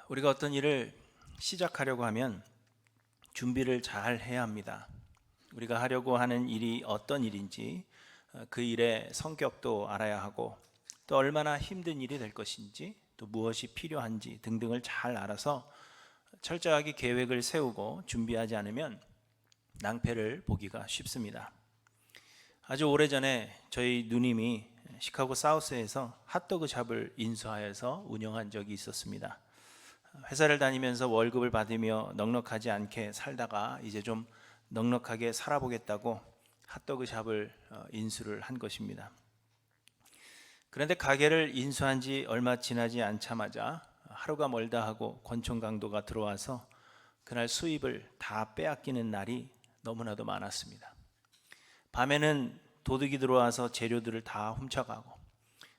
우리가 어떤 일을 시작하려고 하면 준비를 잘 해야 합니다. 우리가 하려고 하는 일이 어떤 일인지, 그 일의 성격도 알아야 하고, 또 얼마나 힘든 일이 될 것인지, 또 무엇이 필요한지 등등을 잘 알아서 철저하게 계획을 세우고 준비하지 않으면 낭패를 보기가 쉽습니다. 아주 오래전에 저희 누님이 시카고 사우스에서 핫도그 샵을 인수하여서 운영한 적이 있었습니다. 회사를 다니면서 월급을 받으며 넉넉하지 않게 살다가 이제 좀 넉넉하게 살아보겠다고 핫도그 샵을 인수를 한 것입니다. 그런데 가게를 인수한 지 얼마 지나지 않자마자 하루가 멀다 하고 권총 강도가 들어와서 그날 수입을 다 빼앗기는 날이 너무나도 많았습니다. 밤에는 도둑이 들어와서 재료들을 다 훔쳐가고,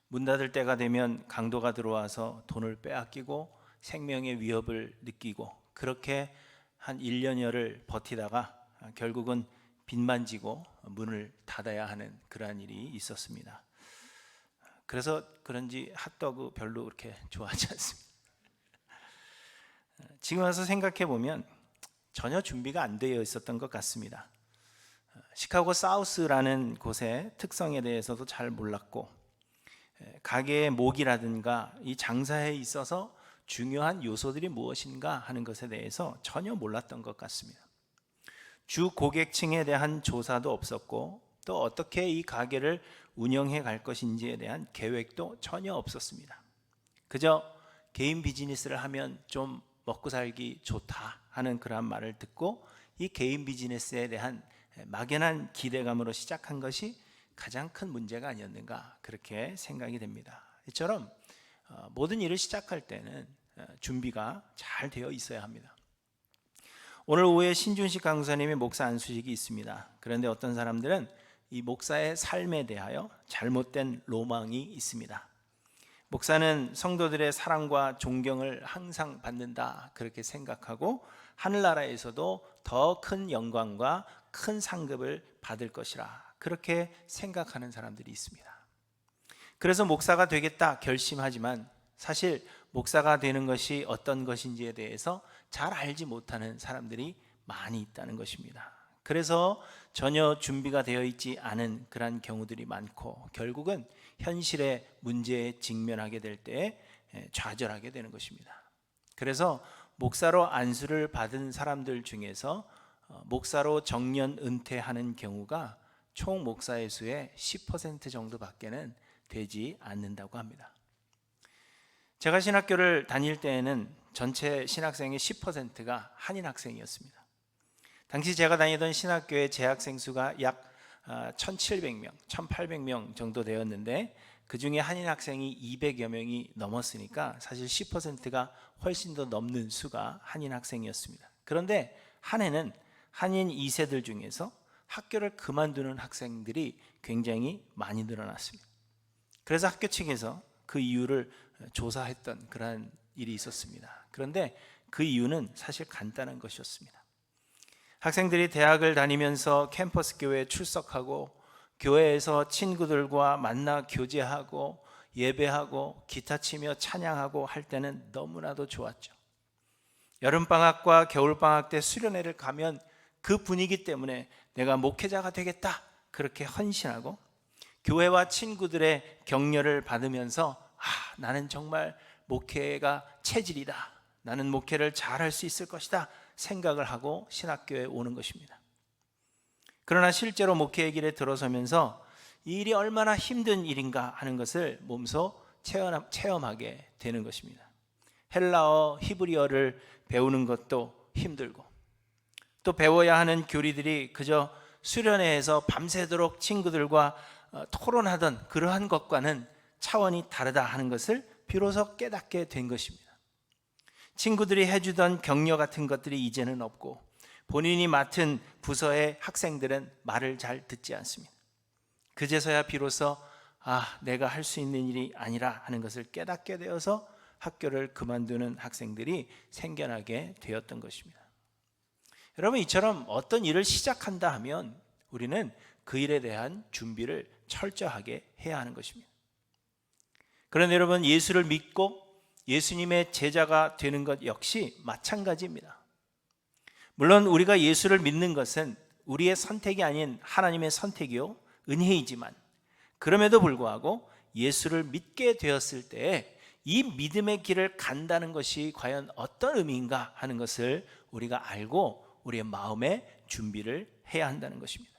문 닫을 때가 되면 강도가 들어와서 돈을 빼앗기고 생명의 위협을 느끼고, 그렇게 한 1년여를 버티다가 결국은 빚만 지고 문을 닫아야 하는 그러한 일이 있었습니다. 그래서 그런지 핫도그 별로 그렇게 좋아하지 않습니다. 지금 와서 생각해 보면 전혀 준비가 안 되어 있었던 것 같습니다. 시카고 사우스라는 곳의 특성에 대해서도 잘 몰랐고, 가게의 목이라든가 이 장사에 있어서 중요한 요소들이 무엇인가 하는 것에 대해서 전혀 몰랐던 것 같습니다. 주 고객층에 대한 조사도 없었고, 또 어떻게 이 가게를 운영해 갈 것인지에 대한 계획도 전혀 없었습니다. 그저 개인 비즈니스를 하면 좀 먹고 살기 좋다 하는 그런 말을 듣고, 이 개인 비즈니스에 대한 막연한 기대감으로 시작한 것이 가장 큰 문제가 아니었는가, 그렇게 생각이 됩니다. 이처럼 모든 일을 시작할 때는 준비가 잘 되어 있어야 합니다. 오늘 오후에 신준식 강사님의 목사 안수식이 있습니다. 그런데 어떤 사람들은 이 목사의 삶에 대하여 잘못된 로망이 있습니다. 목사는 성도들의 사랑과 존경을 항상 받는다, 그렇게 생각하고 하늘나라에서도 더 큰 영광과 큰 상급을 받을 것이라, 그렇게 생각하는 사람들이 있습니다. 그래서 목사가 되겠다 결심하지만 사실 목사가 되는 것이 어떤 것인지에 대해서 잘 알지 못하는 사람들이 많이 있다는 것입니다. 그래서 전혀 준비가 되어 있지 않은 그런 경우들이 많고, 결국은 현실의 문제에 직면하게 될 때에 좌절하게 되는 것입니다. 그래서 목사로 안수를 받은 사람들 중에서 목사로 정년 은퇴하는 경우가 총 목사의 수의 10% 정도밖에는 되지 않는다고 합니다. 제가 신학교를 다닐 때에는 전체 신학생의 10%가 한인 학생이었습니다. 당시 제가 다니던 신학교의 재학생 수가 약 1700명, 1800명 정도 되었는데, 그 중에 한인 학생이 200여 명이 넘었으니까 사실 10%가 훨씬 더 넘는 수가 한인 학생이었습니다. 그런데 한 해는 한인 2세들 중에서 학교를 그만두는 학생들이 굉장히 많이 늘어났습니다. 그래서 학교 측에서 그 이유를 조사했던 그러한 일이 있었습니다. 그런데 그 이유는 사실 간단한 것이었습니다. 학생들이 대학을 다니면서 캠퍼스 교회에 출석하고, 교회에서 친구들과 만나 교제하고 예배하고 기타 치며 찬양하고 할 때는 너무나도 좋았죠. 여름방학과 겨울방학 때 수련회를 가면 그 분위기 때문에 내가 목회자가 되겠다, 그렇게 헌신하고, 교회와 친구들의 격려를 받으면서 나는 정말 목회가 체질이다, 나는 목회를 잘할 수 있을 것이다 생각을 하고 신학교에 오는 것입니다. 그러나 실제로 목회의 길에 들어서면서 이 일이 얼마나 힘든 일인가 하는 것을 몸소 체험하게 되는 것입니다. 헬라어, 히브리어를 배우는 것도 힘들고, 또 배워야 하는 교리들이 그저 수련회에서 밤새도록 친구들과 토론하던 그러한 것과는 차원이 다르다 하는 것을 비로소 깨닫게 된 것입니다. 친구들이 해주던 격려 같은 것들이 이제는 없고, 본인이 맡은 부서의 학생들은 말을 잘 듣지 않습니다. 그제서야 비로소 내가 할 수 있는 일이 아니라 하는 것을 깨닫게 되어서 학교를 그만두는 학생들이 생겨나게 되었던 것입니다. 여러분, 이처럼 어떤 일을 시작한다 하면 우리는 그 일에 대한 준비를 철저하게 해야 하는 것입니다. 그런데 여러분, 예수를 믿고 예수님의 제자가 되는 것 역시 마찬가지입니다. 물론 우리가 예수를 믿는 것은 우리의 선택이 아닌 하나님의 선택이요 은혜이지만, 그럼에도 불구하고 예수를 믿게 되었을 때 이 믿음의 길을 간다는 것이 과연 어떤 의미인가 하는 것을 우리가 알고 우리의 마음에 준비를 해야 한다는 것입니다.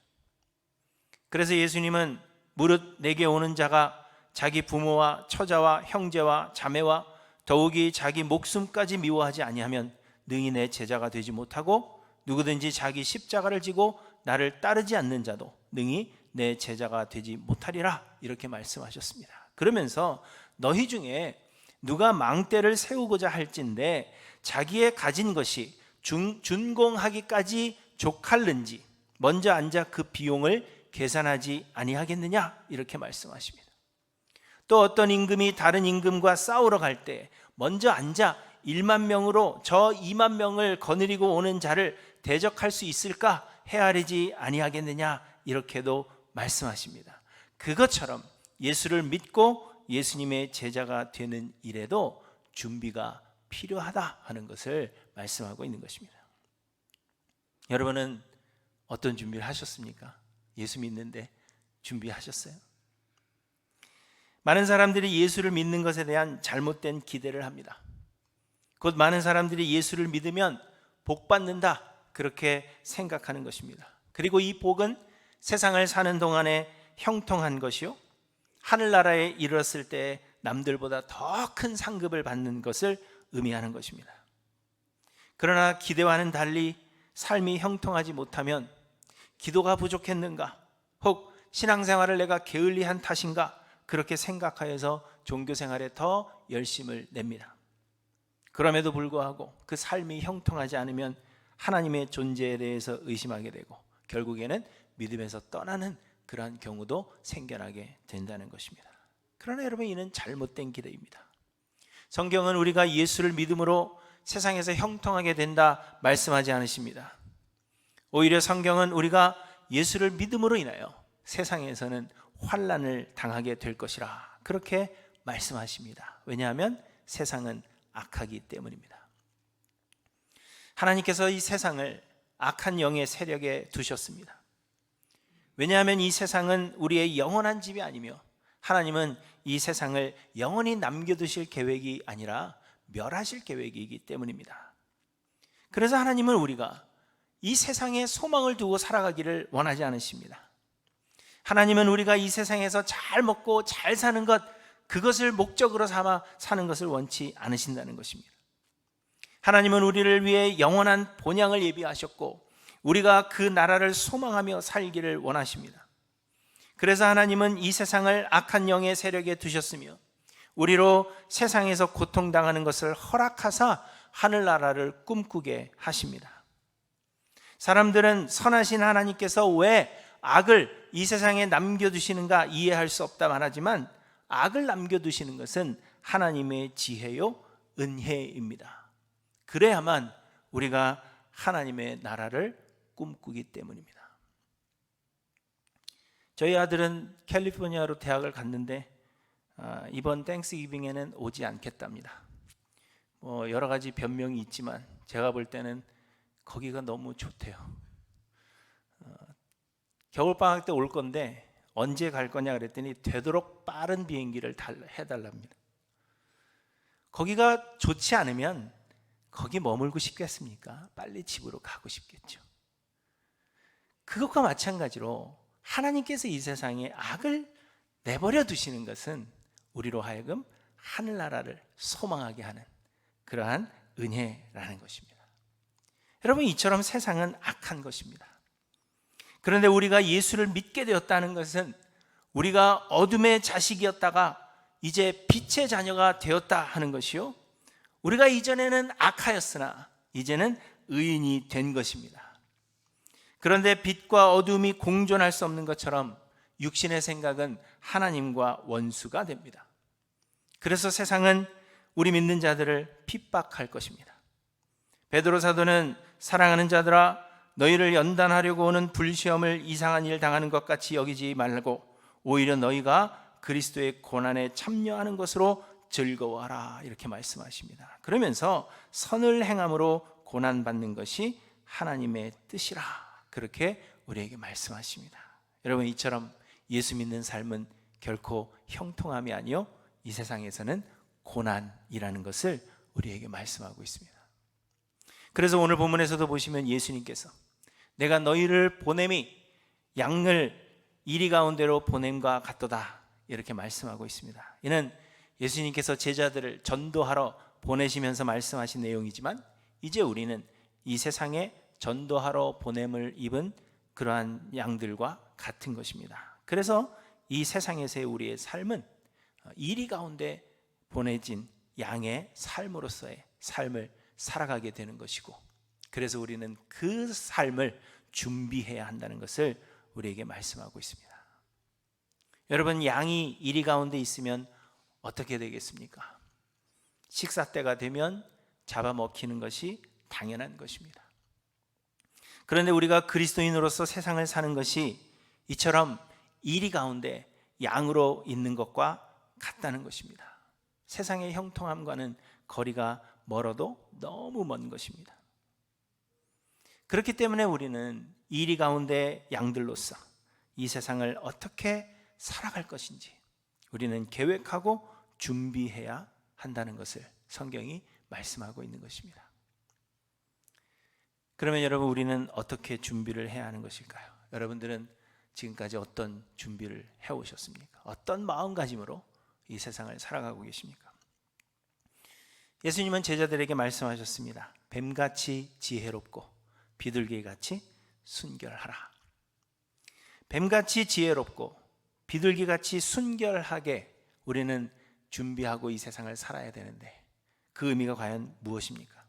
그래서 예수님은 무릇 내게 오는 자가 자기 부모와 처자와 형제와 자매와 더욱이 자기 목숨까지 미워하지 아니하면 능히 내 제자가 되지 못하고, 누구든지 자기 십자가를 지고 나를 따르지 않는 자도 능히 내 제자가 되지 못하리라, 이렇게 말씀하셨습니다. 그러면서 너희 중에 누가 망대를 세우고자 할진대 자기의 가진 것이 준공하기까지 족할는지 먼저 앉아 그 비용을 계산하지 아니하겠느냐, 이렇게 말씀하십니다. 또 어떤 임금이 다른 임금과 싸우러 갈 때 먼저 앉아 1만 명으로 저 2만 명을 거느리고 오는 자를 대적할 수 있을까 헤아리지 아니하겠느냐, 이렇게도 말씀하십니다. 그것처럼 예수를 믿고 예수님의 제자가 되는 일에도 준비가 필요하다 하는 것을 말씀하고 있는 것입니다. 여러분은 어떤 준비를 하셨습니까? 예수 믿는데 준비하셨어요? 많은 사람들이 예수를 믿는 것에 대한 잘못된 기대를 합니다. 곧 많은 사람들이 예수를 믿으면 복 받는다, 그렇게 생각하는 것입니다. 그리고 이 복은 세상을 사는 동안에 형통한 것이요, 하늘나라에 이르렀을 때 남들보다 더 큰 상급을 받는 것을 의미하는 것입니다. 그러나 기대와는 달리 삶이 형통하지 못하면 기도가 부족했는가, 혹 신앙생활을 내가 게을리한 탓인가, 그렇게 생각하여서 종교생활에 더 열심을 냅니다. 그럼에도 불구하고 그 삶이 형통하지 않으면 하나님의 존재에 대해서 의심하게 되고 결국에는 믿음에서 떠나는 그러한 경우도 생겨나게 된다는 것입니다. 그러나 여러분, 이는 잘못된 기대입니다. 성경은 우리가 예수를 믿음으로 세상에서 형통하게 된다 말씀하지 않으십니다. 오히려 성경은 우리가 예수를 믿음으로 인하여 세상에서는 환난을 당하게 될 것이라, 그렇게 말씀하십니다. 왜냐하면 세상은 악하기 때문입니다. 하나님께서 이 세상을 악한 영의 세력에 두셨습니다. 왜냐하면 이 세상은 우리의 영원한 집이 아니며 하나님은 이 세상을 영원히 남겨두실 계획이 아니라 멸하실 계획이기 때문입니다. 그래서 하나님은 우리가 이 세상에 소망을 두고 살아가기를 원하지 않으십니다. 하나님은 우리가 이 세상에서 잘 먹고 잘 사는 것, 그것을 목적으로 삼아 사는 것을 원치 않으신다는 것입니다. 하나님은 우리를 위해 영원한 본향을 예비하셨고 우리가 그 나라를 소망하며 살기를 원하십니다. 그래서 하나님은 이 세상을 악한 영의 세력에 두셨으며 우리로 세상에서 고통당하는 것을 허락하사 하늘나라를 꿈꾸게 하십니다. 사람들은 선하신 하나님께서 왜 악을 이 세상에 남겨두시는가 이해할 수 없다 말하지만, 악을 남겨두시는 것은 하나님의 지혜요 은혜입니다. 그래야만 우리가 하나님의 나라를 꿈꾸기 때문입니다. 저희 아들은 캘리포니아로 대학을 갔는데 이번 땡스기빙에는 오지 않겠답니다. 여러 가지 변명이 있지만 제가 볼 때는 거기가 너무 좋대요. 겨울방학 때 올 건데 언제 갈 거냐 그랬더니 되도록 빠른 비행기를 해달랍니다. 거기가 좋지 않으면 거기 머물고 싶겠습니까? 빨리 집으로 가고 싶겠죠. 그것과 마찬가지로 하나님께서 이 세상에 악을 내버려 두시는 것은 우리로 하여금 하늘나라를 소망하게 하는 그러한 은혜라는 것입니다. 여러분, 이처럼 세상은 악한 것입니다. 그런데 우리가 예수를 믿게 되었다는 것은 우리가 어둠의 자식이었다가 이제 빛의 자녀가 되었다 하는 것이요, 우리가 이전에는 악하였으나 이제는 의인이 된 것입니다. 그런데 빛과 어둠이 공존할 수 없는 것처럼 육신의 생각은 하나님과 원수가 됩니다. 그래서 세상은 우리 믿는 자들을 핍박할 것입니다. 베드로 사도는 사랑하는 자들아, 너희를 연단하려고 오는 불시험을 이상한 일 당하는 것 같이 여기지 말고 오히려 너희가 그리스도의 고난에 참여하는 것으로 즐거워하라 이렇게 말씀하십니다. 그러면서 선을 행함으로 고난받는 것이 하나님의 뜻이라 그렇게 우리에게 말씀하십니다. 여러분, 이처럼 예수 믿는 삶은 결코 형통함이 아니요 이 세상에서는 고난이라는 것을 우리에게 말씀하고 있습니다. 그래서 오늘 본문에서도 보시면 예수님께서 내가 너희를 보냄이 양을 이리 가운데로 보냄과 같도다 이렇게 말씀하고 있습니다. 이는 예수님께서 제자들을 전도하러 보내시면서 말씀하신 내용이지만 이제 우리는 이 세상에 전도하러 보냄을 입은 그러한 양들과 같은 것입니다. 그래서 이 세상에서의 우리의 삶은 이리 가운데 보내진 양의 삶으로서의 삶을 살아가게 되는 것이고, 그래서 우리는 그 삶을 준비해야 한다는 것을 우리에게 말씀하고 있습니다. 여러분, 양이 이리 가운데 있으면 어떻게 되겠습니까? 식사 때가 되면 잡아먹히는 것이 당연한 것입니다. 그런데 우리가 그리스도인으로서 세상을 사는 것이 이처럼 이리 가운데 양으로 있는 것과 같다는 것입니다. 세상의 형통함과는 거리가 멀어도 너무 먼 것입니다. 그렇기 때문에 우리는 이리 가운데 양들로서 이 세상을 어떻게 살아갈 것인지 우리는 계획하고 준비해야 한다는 것을 성경이 말씀하고 있는 것입니다. 그러면 여러분, 우리는 어떻게 준비를 해야 하는 것일까요? 여러분들은 지금까지 어떤 준비를 해오셨습니까? 어떤 마음가짐으로 이 세상을 살아가고 계십니까? 예수님은 제자들에게 말씀하셨습니다. 뱀같이 지혜롭고 비둘기같이 순결하라. 뱀같이 지혜롭고 비둘기같이 순결하게 우리는 준비하고 이 세상을 살아야 되는데 그 의미가 과연 무엇입니까?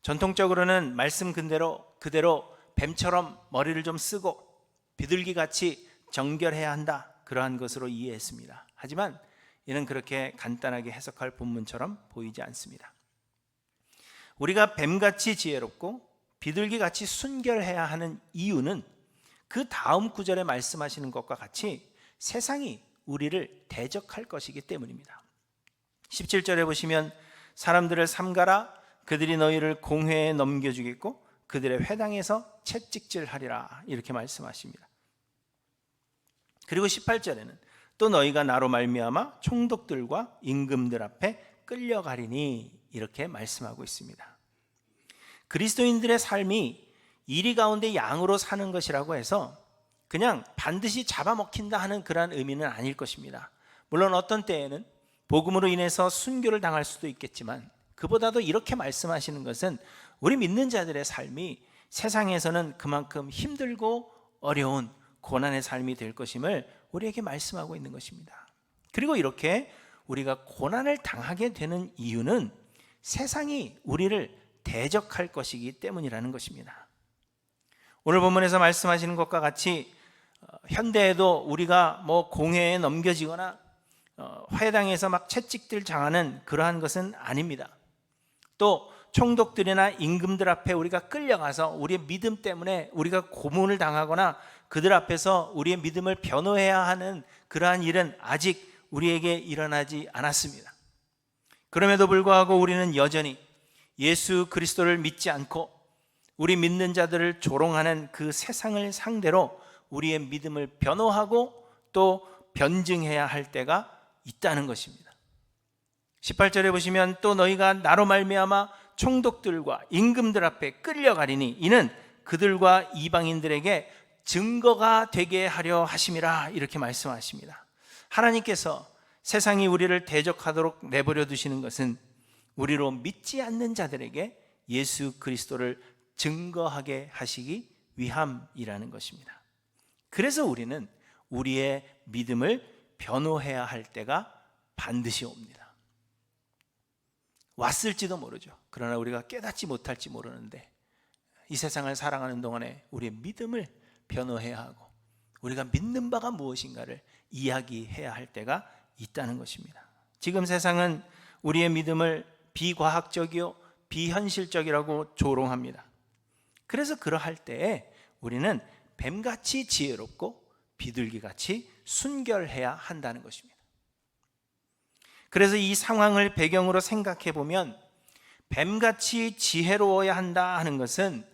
전통적으로는 말씀 그대로 뱀처럼 머리를 좀 쓰고 비둘기같이 정결해야 한다, 그러한 것으로 이해했습니다. 하지만 이는 그렇게 간단하게 해석할 본문처럼 보이지 않습니다. 우리가 뱀같이 지혜롭고 비둘기같이 순결해야 하는 이유는 그 다음 구절에 말씀하시는 것과 같이 세상이 우리를 대적할 것이기 때문입니다. 17절에 보시면 사람들을 삼가라, 그들이 너희를 공회에 넘겨주겠고 그들의 회당에서 채찍질하리라 이렇게 말씀하십니다. 그리고 18절에는 또 너희가 나로 말미암아 총독들과 임금들 앞에 끌려가리니 이렇게 말씀하고 있습니다. 그리스도인들의 삶이 이리 가운데 양으로 사는 것이라고 해서 그냥 반드시 잡아먹힌다 하는 그러한 의미는 아닐 것입니다. 물론 어떤 때에는 복음으로 인해서 순교를 당할 수도 있겠지만 그보다도 이렇게 말씀하시는 것은 우리 믿는 자들의 삶이 세상에서는 그만큼 힘들고 어려운 고난의 삶이 될 것임을 우리에게 말씀하고 있는 것입니다. 그리고 이렇게 우리가 고난을 당하게 되는 이유는 세상이 우리를 대적할 것이기 때문이라는 것입니다. 오늘 본문에서 말씀하시는 것과 같이 현대에도 우리가 공회에 넘겨지거나 회당에서 막 채찍질 당하는 그러한 것은 아닙니다. 또 총독들이나 임금들 앞에 우리가 끌려가서 우리의 믿음 때문에 우리가 고문을 당하거나 그들 앞에서 우리의 믿음을 변호해야 하는 그러한 일은 아직 우리에게 일어나지 않았습니다. 그럼에도 불구하고 우리는 여전히 예수 그리스도를 믿지 않고 우리 믿는 자들을 조롱하는 그 세상을 상대로 우리의 믿음을 변호하고 또 변증해야 할 때가 있다는 것입니다. 18절에 보시면 또 너희가 나로 말미암아 총독들과 임금들 앞에 끌려가리니 이는 그들과 이방인들에게 증거가 되게 하려 하심이라 이렇게 말씀하십니다. 하나님께서 세상이 우리를 대적하도록 내버려 두시는 것은 우리로 믿지 않는 자들에게 예수 그리스도를 증거하게 하시기 위함이라는 것입니다. 그래서 우리는 우리의 믿음을 변호해야 할 때가 반드시 옵니다. 왔을지도 모르죠. 그러나 우리가 깨닫지 못할지 모르는데 이 세상을 살아가는 동안에 우리의 믿음을 변호해야 하고 우리가 믿는 바가 무엇인가를 이야기해야 할 때가 있다는 것입니다. 지금 세상은 우리의 믿음을 비과학적이요 비현실적이라고 조롱합니다. 그래서 그러할 때에 우리는 뱀같이 지혜롭고 비둘기같이 순결해야 한다는 것입니다. 그래서 이 상황을 배경으로 생각해 보면 뱀같이 지혜로워야 한다 하는 것은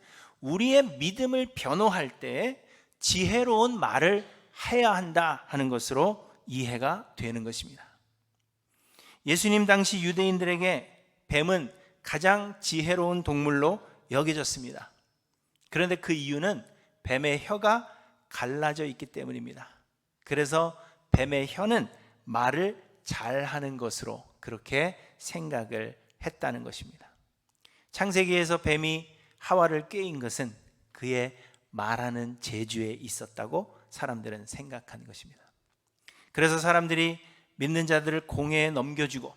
우리의 믿음을 변호할 때 지혜로운 말을 해야 한다 하는 것으로 이해가 되는 것입니다. 예수님 당시 유대인들에게 뱀은 가장 지혜로운 동물로 여겨졌습니다. 그런데 그 이유는 뱀의 혀가 갈라져 있기 때문입니다. 그래서 뱀의 혀는 말을 잘하는 것으로 그렇게 생각을 했다는 것입니다. 창세기에서 뱀이 하와를 꾀인 것은 그의 말하는 재주에 있었다고 사람들은 생각하는 것입니다. 그래서 사람들이 믿는 자들을 공회에 넘겨주고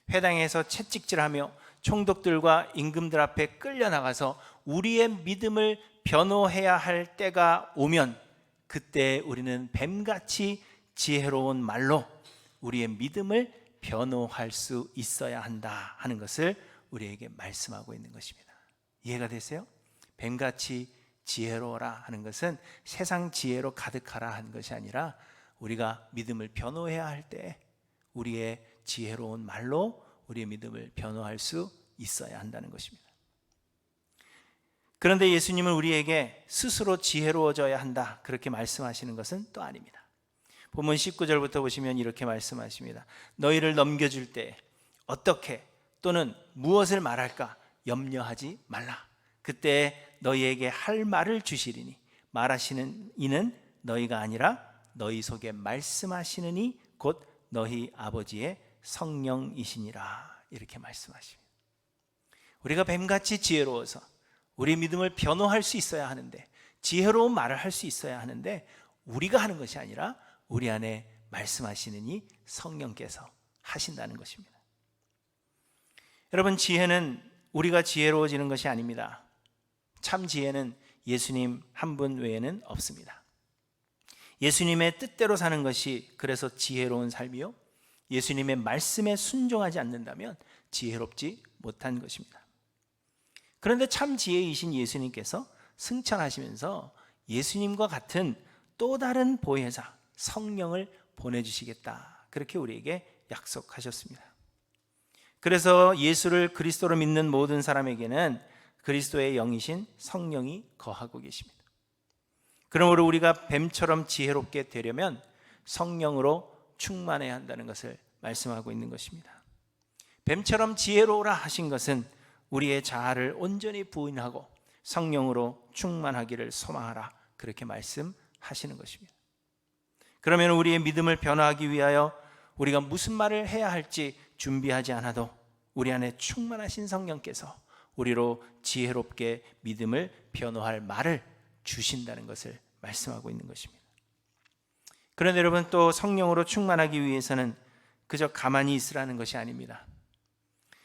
회당에서 채찍질하며 총독들과 임금들 앞에 끌려나가서 우리의 믿음을 변호해야 할 때가 오면 그때 우리는 뱀같이 지혜로운 말로 우리의 믿음을 변호할 수 있어야 한다 하는 것을 우리에게 말씀하고 있는 것입니다. 이해가 되세요? 뱀같이 지혜로워라 하는 것은 세상 지혜로 가득하라 하는 것이 아니라 우리가 믿음을 변호해야 할 때 우리의 지혜로운 말로 우리의 믿음을 변호할 수 있어야 한다는 것입니다. 그런데 예수님은 우리에게 스스로 지혜로워져야 한다 그렇게 말씀하시는 것은 또 아닙니다. 본문 19절부터 보시면 이렇게 말씀하십니다. 너희를 넘겨줄 때 어떻게 또는 무엇을 말할까 염려하지 말라. 그때 너희에게 할 말을 주시리니 말하시는 이는 너희가 아니라 너희 속에 말씀하시는 이 곧 너희 아버지의 성령이시니라. 이렇게 말씀하십니다. 우리가 뱀같이 지혜로워서 우리 믿음을 변호할 수 있어야 하는데, 지혜로운 말을 할 수 있어야 하는데 우리가 하는 것이 아니라 우리 안에 말씀하시는 이 성령께서 하신다는 것입니다. 여러분, 지혜는 우리가 지혜로워지는 것이 아닙니다. 참 지혜는 예수님 한 분 외에는 없습니다. 예수님의 뜻대로 사는 것이 그래서 지혜로운 삶이요, 예수님의 말씀에 순종하지 않는다면 지혜롭지 못한 것입니다. 그런데 참 지혜이신 예수님께서 승천하시면서 예수님과 같은 또 다른 보혜사 성령을 보내주시겠다 그렇게 우리에게 약속하셨습니다. 그래서 예수를 그리스도로 믿는 모든 사람에게는 그리스도의 영이신 성령이 거하고 계십니다. 그러므로 우리가 뱀처럼 지혜롭게 되려면 성령으로 충만해야 한다는 것을 말씀하고 있는 것입니다. 뱀처럼 지혜로우라 하신 것은 우리의 자아를 온전히 부인하고 성령으로 충만하기를 소망하라 그렇게 말씀하시는 것입니다. 그러면 우리의 믿음을 변화하기 위하여 우리가 무슨 말을 해야 할지 준비하지 않아도 우리 안에 충만하신 성령께서 우리로 지혜롭게 믿음을 변호할 말을 주신다는 것을 말씀하고 있는 것입니다. 그런데 여러분, 또 성령으로 충만하기 위해서는 그저 가만히 있으라는 것이 아닙니다.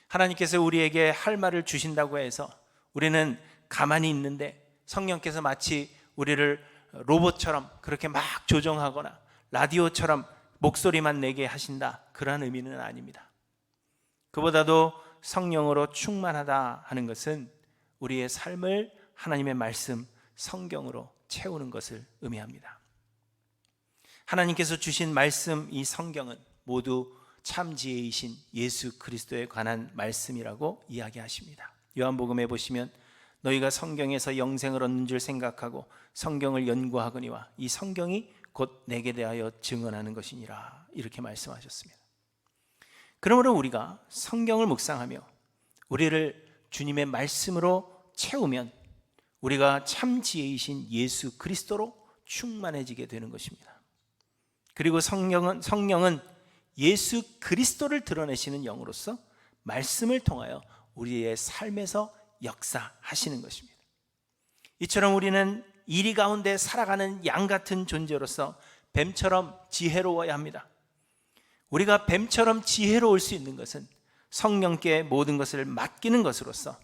하나님께서 우리에게 할 말을 주신다고 해서 우리는 가만히 있는데 성령께서 마치 우리를 로봇처럼 그렇게 막 조정하거나 라디오처럼 목소리만 내게 하신다, 그런 의미는 아닙니다. 그보다도 성령으로 충만하다 하는 것은 우리의 삶을 하나님의 말씀, 성경으로 채우는 것을 의미합니다. 하나님께서 주신 말씀, 이 성경은 모두 참 지혜이신 예수 그리스도에 관한 말씀이라고 이야기하십니다. 요한복음에 보시면 너희가 성경에서 영생을 얻는 줄 생각하고 성경을 연구하거니와 이 성경이 곧 내게 대하여 증언하는 것이니라, 이렇게 말씀하셨습니다. 그러므로 우리가 성경을 묵상하며 우리를 주님의 말씀으로 채우면 우리가 참 지혜이신 예수 그리스도로 충만해지게 되는 것입니다. 그리고 성령은 예수 그리스도를 드러내시는 영으로서 말씀을 통하여 우리의 삶에서 역사하시는 것입니다. 이처럼 우리는 이리 가운데 살아가는 양 같은 존재로서 뱀처럼 지혜로워야 합니다. 우리가 뱀처럼 지혜로울 수 있는 것은 성령께 모든 것을 맡기는 것으로서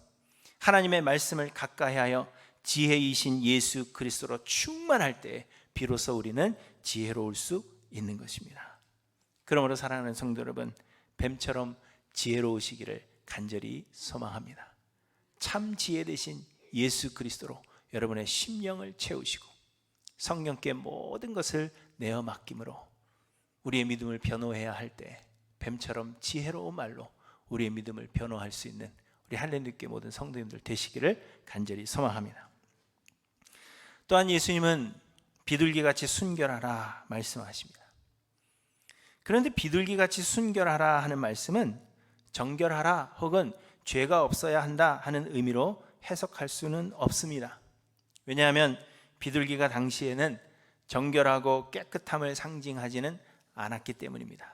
하나님의 말씀을 가까이 하여 지혜이신 예수 그리스도로 충만할 때 비로소 우리는 지혜로울 수 있는 것입니다. 그러므로 사랑하는 성도 여러분, 뱀처럼 지혜로우시기를 간절히 소망합니다. 참 지혜 되신 예수 그리스도로 여러분의 심령을 채우시고 성령께 모든 것을 내어 맡김으로 우리의 믿음을 변호해야 할 때 뱀처럼 지혜로운 말로 우리의 믿음을 변호할 수 있는 우리 할렐루야 모든 성도님들 되시기를 간절히 소망합니다. 또한 예수님은 비둘기같이 순결하라 말씀하십니다. 그런데 비둘기같이 순결하라 하는 말씀은 정결하라 혹은 죄가 없어야 한다 하는 의미로 해석할 수는 없습니다. 왜냐하면 비둘기가 당시에는 정결하고 깨끗함을 상징하지는 않았기 때문입니다.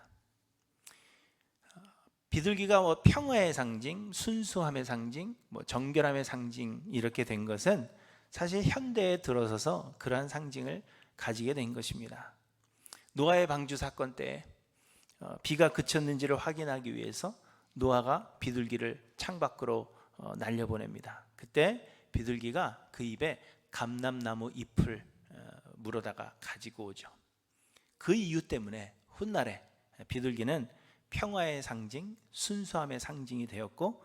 비둘기가 평화의 상징, 순수함의 상징, 정결함의 상징 이렇게 된 것은 사실 현대에 들어서서 그러한 상징을 가지게 된 것입니다. 노아의 방주 사건 때 비가 그쳤는지를 확인하기 위해서 노아가 비둘기를 창밖으로 날려보냅니다. 그때 비둘기가 그 입에 감람나무 잎을 물어다가 가지고 오죠. 그 이유 때문에 훗날에 비둘기는 평화의 상징, 순수함의 상징이 되었고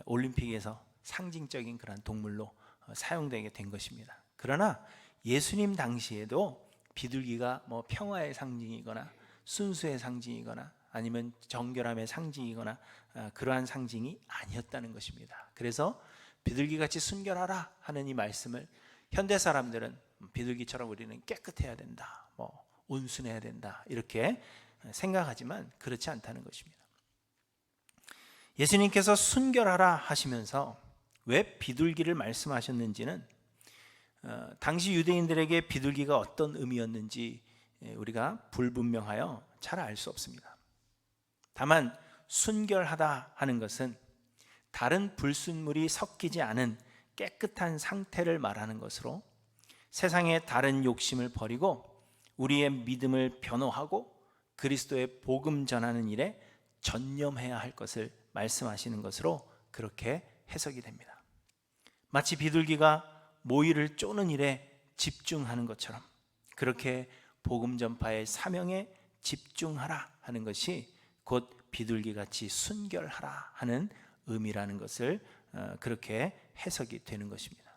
올림픽에서 상징적인 그런 동물로 사용되게 된 것입니다. 그러나 예수님 당시에도 비둘기가 평화의 상징이거나 순수의 상징이거나 아니면 정결함의 상징이거나 그러한 상징이 아니었다는 것입니다. 그래서 비둘기같이 순결하라 하는 이 말씀을 현대 사람들은 비둘기처럼 우리는 깨끗해야 된다, 온순해야 된다 이렇게 생각하지만 그렇지 않다는 것입니다. 예수님께서 순결하라 하시면서 왜 비둘기를 말씀하셨는지는 당시 유대인들에게 비둘기가 어떤 의미였는지 우리가 불분명하여 잘 알 수 없습니다. 다만 순결하다 하는 것은 다른 불순물이 섞이지 않은 깨끗한 상태를 말하는 것으로 세상의 다른 욕심을 버리고 우리의 믿음을 변호하고 그리스도의 복음 전하는 일에 전념해야 할 것을 말씀하시는 것으로 그렇게 해석이 됩니다. 마치 비둘기가 모이를 쪼는 일에 집중하는 것처럼 그렇게 복음 전파의 사명에 집중하라 하는 것이 곧 비둘기같이 순결하라 하는 의미라는 것을 그렇게 해석이 되는 것입니다.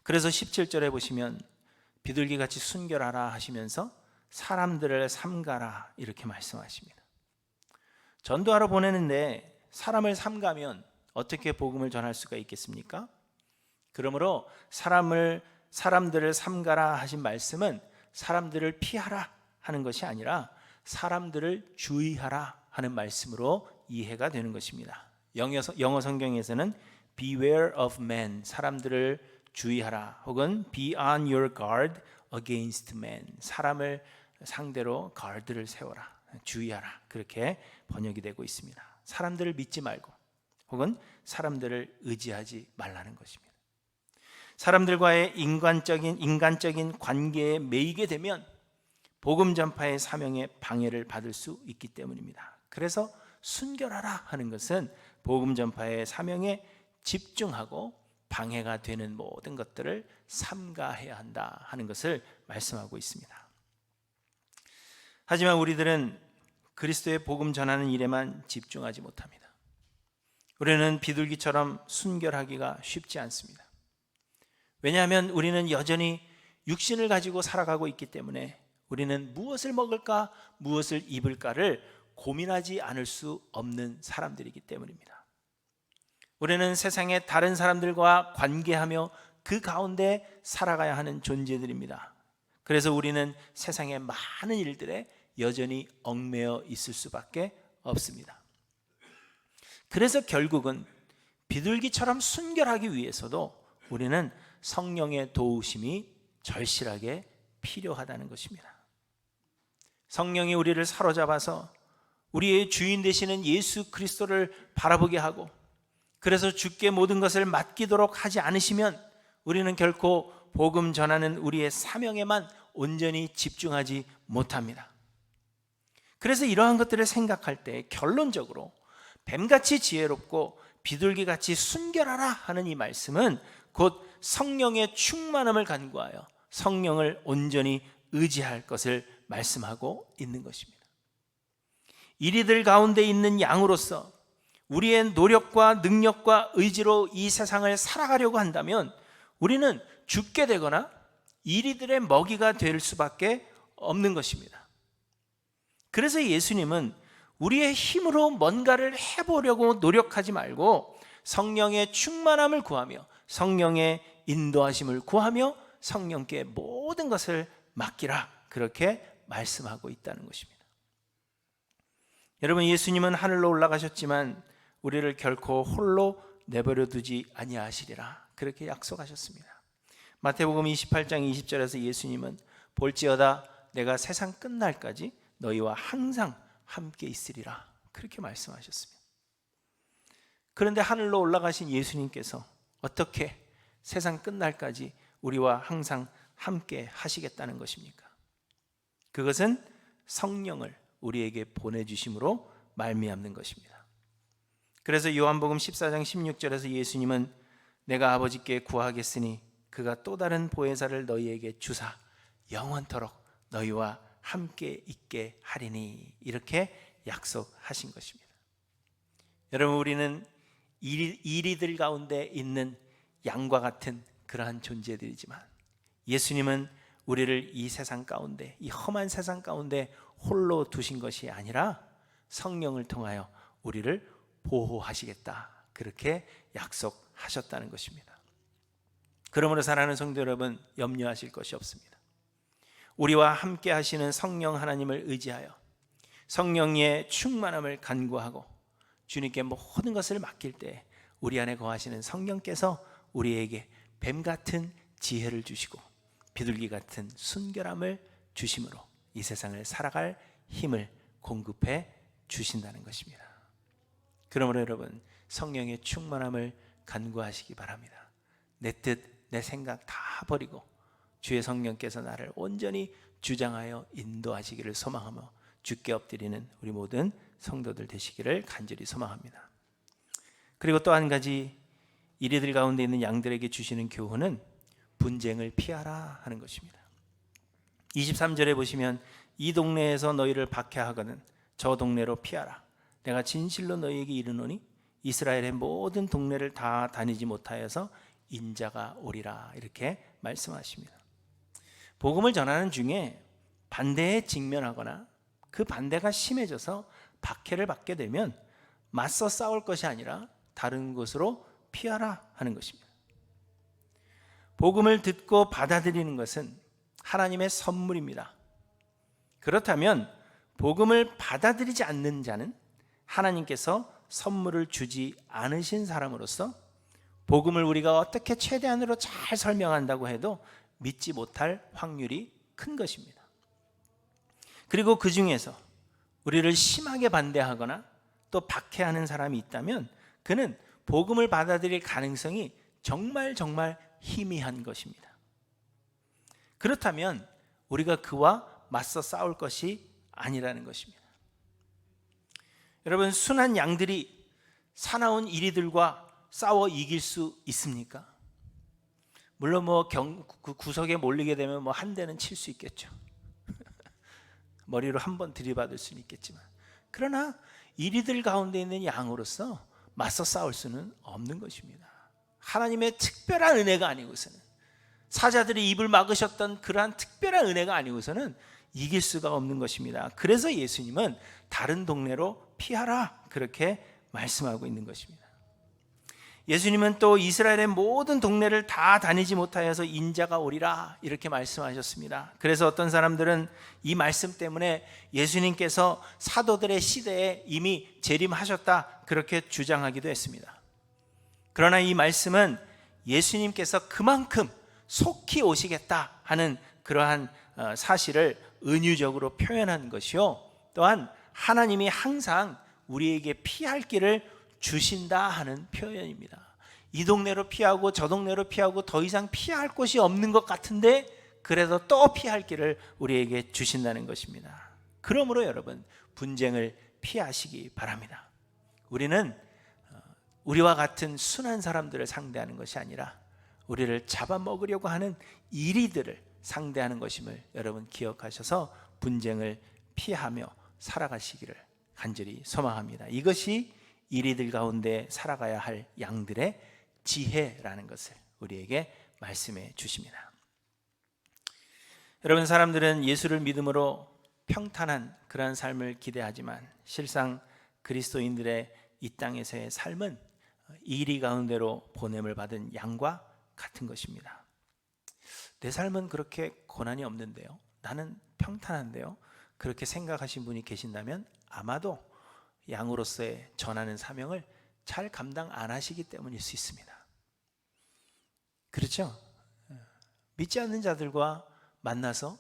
그래서 17절에 보시면 비둘기같이 순결하라 하시면서 사람들을 삼가라 이렇게 말씀하십니다. 전도하러 보내는데 사람을 삼가면 어떻게 복음을 전할 수가 있겠습니까? 그러므로 사람들을 삼가라 하신 말씀은 사람들을 피하라 하는 것이 아니라 사람들을 주의하라 하는 말씀으로 이해가 되는 것입니다. 영어 성경에서는 beware of men, 사람들을 주의하라, 혹은 be on your guard against men, 사람을 상대로 guard를 세워라, 주의하라, 그렇게 번역이 되고 있습니다. 사람들을 믿지 말고 혹은 사람들을 의지하지 말라는 것입니다. 사람들과의 인간적인 관계에 매이게 되면 복음 전파의 사명에 방해를 받을 수 있기 때문입니다. 그래서 순결하라 하는 것은 복음 전파의 사명에 집중하고 방해가 되는 모든 것들을 삼가해야 한다 하는 것을 말씀하고 있습니다. 하지만 우리들은 그리스도의 복음 전하는 일에만 집중하지 못합니다. 우리는 비둘기처럼 순결하기가 쉽지 않습니다. 왜냐하면 우리는 여전히 육신을 가지고 살아가고 있기 때문에 우리는 무엇을 먹을까, 무엇을 입을까를 고민하지 않을 수 없는 사람들이기 때문입니다. 우리는 세상의 다른 사람들과 관계하며 그 가운데 살아가야 하는 존재들입니다. 그래서 우리는 세상의 많은 일들에 여전히 얽매여 있을 수밖에 없습니다. 그래서 결국은 비둘기처럼 순결하기 위해서도 우리는 성령의 도우심이 절실하게 필요하다는 것입니다. 성령이 우리를 사로잡아서 우리의 주인 되시는 예수 그리스도를 바라보게 하고 그래서 주께 모든 것을 맡기도록 하지 않으시면 우리는 결코 복음 전하는 우리의 사명에만 온전히 집중하지 못합니다. 그래서 이러한 것들을 생각할 때 결론적으로 뱀같이 지혜롭고 비둘기같이 순결하라 하는 이 말씀은 곧 성령의 충만함을 간구하여 성령을 온전히 의지할 것을 말씀하고 있는 것입니다. 이리들 가운데 있는 양으로서 우리의 노력과 능력과 의지로 이 세상을 살아가려고 한다면 우리는 죽게 되거나 이리들의 먹이가 될 수밖에 없는 것입니다. 그래서 예수님은 우리의 힘으로 뭔가를 해보려고 노력하지 말고 성령의 충만함을 구하며 성령의 인도하심을 구하며 성령께 모든 것을 맡기라, 그렇게 말씀하고 있다는 것입니다. 여러분, 예수님은 하늘로 올라가셨지만 우리를 결코 홀로 내버려 두지 아니하시리라, 그렇게 약속하셨습니다. 마태복음 28장 20절에서 예수님은 볼지어다 내가 세상 끝날까지 너희와 항상 함께 있으리라, 그렇게 말씀하셨습니다. 그런데 하늘로 올라가신 예수님께서 어떻게 세상 끝날까지 우리와 항상 함께 하시겠다는 것입니까? 그것은 성령을 우리에게 보내주심으로 말미암는 것입니다. 그래서 요한복음 14장 16절에서 예수님은 내가 아버지께 구하겠으니 그가 또 다른 보혜사를 너희에게 주사 영원토록 너희와 함께 있게 하리니, 이렇게 약속하신 것입니다. 여러분, 우리는 이리들 가운데 있는 양과 같은 그러한 존재들이지만 예수님은 우리를 이 세상 가운데, 이 험한 세상 가운데 홀로 두신 것이 아니라 성령을 통하여 우리를 보호하시겠다, 그렇게 약속하셨다는 것입니다. 그러므로 사랑하는 성도 여러분, 염려하실 것이 없습니다. 우리와 함께 하시는 성령 하나님을 의지하여 성령의 충만함을 간구하고 주님께 모든 것을 맡길 때 우리 안에 거하시는 성령께서 우리에게 뱀 같은 지혜를 주시고 비둘기 같은 순결함을 주심으로 이 세상을 살아갈 힘을 공급해 주신다는 것입니다. 그러므로 여러분, 성령의 충만함을 간구하시기 바랍니다. 내 뜻, 내 생각 다 버리고 주의 성령께서 나를 온전히 주장하여 인도하시기를 소망하며 주께 엎드리는 우리 모든 성도들 되시기를 간절히 소망합니다. 그리고 또 한 가지, 이리들 가운데 있는 양들에게 주시는 교훈은 분쟁을 피하라 하는 것입니다. 23절에 보시면 이 동네에서 너희를 박해하거든 저 동네로 피하라. 내가 진실로 너희에게 이르노니 이스라엘의 모든 동네를 다 다니지 못하여서 인자가 오리라, 이렇게 말씀하십니다. 복음을 전하는 중에 반대에 직면하거나 그 반대가 심해져서 박해를 받게 되면 맞서 싸울 것이 아니라 다른 곳으로 피하라 하는 것입니다. 복음을 듣고 받아들이는 것은 하나님의 선물입니다. 그렇다면 복음을 받아들이지 않는 자는 하나님께서 선물을 주지 않으신 사람으로서 복음을 우리가 어떻게 최대한으로 잘 설명한다고 해도 믿지 못할 확률이 큰 것입니다. 그리고 그 중에서 우리를 심하게 반대하거나 또 박해하는 사람이 있다면 그는 복음을 받아들일 가능성이 정말 희미한 것입니다. 그렇다면 우리가 그와 맞서 싸울 것이 아니라는 것입니다. 여러분, 순한 양들이 사나운 이리들과 싸워 이길 수 있습니까? 물론 그 구석에 몰리게 되면 한 대는 칠 수 있겠죠. 머리로 한 번 들이받을 수는 있겠지만, 그러나 이리들 가운데 있는 양으로서 맞서 싸울 수는 없는 것입니다. 하나님의 특별한 은혜가 아니고서는, 사자들이 입을 막으셨던 그러한 특별한 은혜가 아니고서는 이길 수가 없는 것입니다. 그래서 예수님은 다른 동네로 피하라, 그렇게 말씀하고 있는 것입니다. 예수님은 또 이스라엘의 모든 동네를 다 다니지 못하여서 인자가 오리라, 이렇게 말씀하셨습니다. 그래서 어떤 사람들은 이 말씀 때문에 예수님께서 사도들의 시대에 이미 재림하셨다, 그렇게 주장하기도 했습니다. 그러나 이 말씀은 예수님께서 그만큼 속히 오시겠다 하는 그러한 사실을 은유적으로 표현한 것이요, 또한 하나님이 항상 우리에게 피할 길을 주신다 하는 표현입니다. 이 동네로 피하고 저 동네로 피하고 더 이상 피할 곳이 없는 것 같은데 그래도 또 피할 길을 우리에게 주신다는 것입니다. 그러므로 여러분, 분쟁을 피하시기 바랍니다. 우리는 우리와 같은 순한 사람들을 상대하는 것이 아니라 우리를 잡아먹으려고 하는 이리들을 상대하는 것임을 여러분 기억하셔서 분쟁을 피하며 살아가시기를 간절히 소망합니다. 이것이 이리들 가운데 살아가야 할 양들의 지혜라는 것을 우리에게 말씀해 주십니다. 여러분, 사람들은 예수를 믿음으로 평탄한 그러한 삶을 기대하지만 실상 그리스도인들의 이 땅에서의 삶은 이리 가운데로 보냄을 받은 양과 같은 것입니다. 내 삶은 그렇게 고난이 없는데요, 나는 평탄한데요, 그렇게 생각하신 분이 계신다면 아마도 양으로서의 전하는 사명을 잘 감당 안 하시기 때문일 수 있습니다. 그렇죠? 믿지 않는 자들과 만나서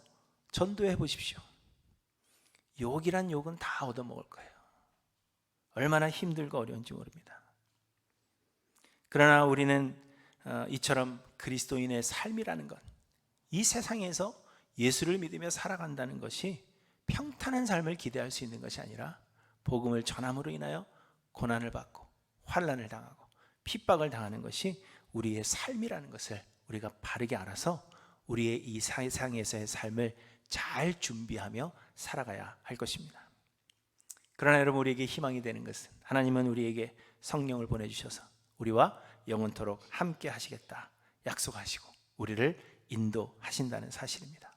전도해 보십시오. 욕이란 욕은 다 얻어먹을 거예요. 얼마나 힘들고 어려운지 모릅니다. 그러나 우리는 이처럼 그리스도인의 삶이라는 것, 이 세상에서 예수를 믿으며 살아간다는 것이 평탄한 삶을 기대할 수 있는 것이 아니라 복음을 전함으로 인하여 고난을 받고 환난을 당하고 핍박을 당하는 것이 우리의 삶이라는 것을 우리가 바르게 알아서 우리의 이 세상에서의 삶을 잘 준비하며 살아가야 할 것입니다. 그러나 여러분, 우리에게 희망이 되는 것은 하나님은 우리에게 성령을 보내주셔서 우리와 영원토록 함께 하시겠다 약속하시고 우리를 인도하신다는 사실입니다.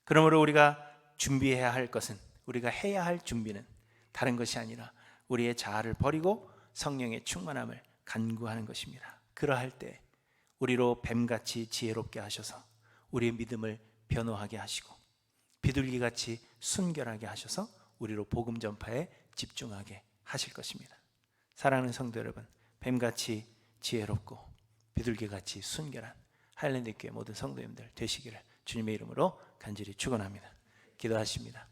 그러므로 우리가 준비해야 할 것은, 우리가 해야 할 준비는 다른 것이 아니라 우리의 자아를 버리고 성령의 충만함을 간구하는 것입니다. 그러할 때 우리로 뱀같이 지혜롭게 하셔서 우리의 믿음을 변호하게 하시고 비둘기같이 순결하게 하셔서 우리로 복음 전파에 집중하게 하실 것입니다. 사랑하는 성도 여러분, 뱀같이 지혜롭고 비둘기같이 순결한 하일랜드 교회 모든 성도님들 되시기를 주님의 이름으로 간절히 축원합니다. 기도하십니다.